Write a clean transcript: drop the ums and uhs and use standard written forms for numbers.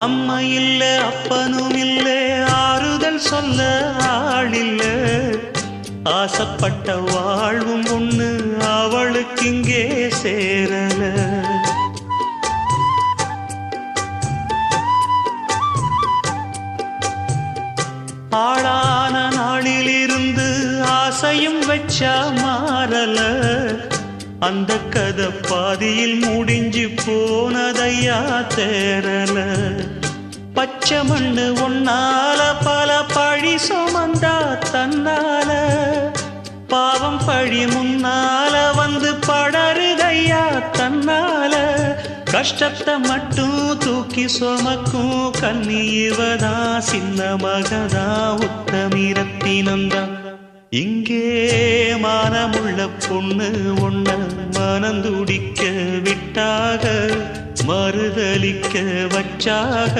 அம்மா இல்ல அப்பனும் இல்ல ஆறுதல் சொல்ல ஆளில்ல ஆசைப்பட்ட வாழ்வும் ஒண்ணு அவளுக்கு இங்கே சேரல ஆளான நாளிலிருந்து ஆசையும் வச்சா மாறல அந்த கதை பாதியில் முடிஞ்சு போனதையா தேரல பச்சை மண்ணு ஒன்னால பல பழி சுமந்தா தன்னால பாவம் பழி முன்னால வந்து படருதையா தன்னால கஷ்டத்தை மட்டும் தூக்கி சுமக்கும் கண்ணி இவதா சின்ன மகதா உத்தமிரத்தினந்தான் இங்கே மானமுள்ள பொண்ணு ஒண்ண மனந்துடிக்க விட்டாக மறுதலிக்க வச்சாக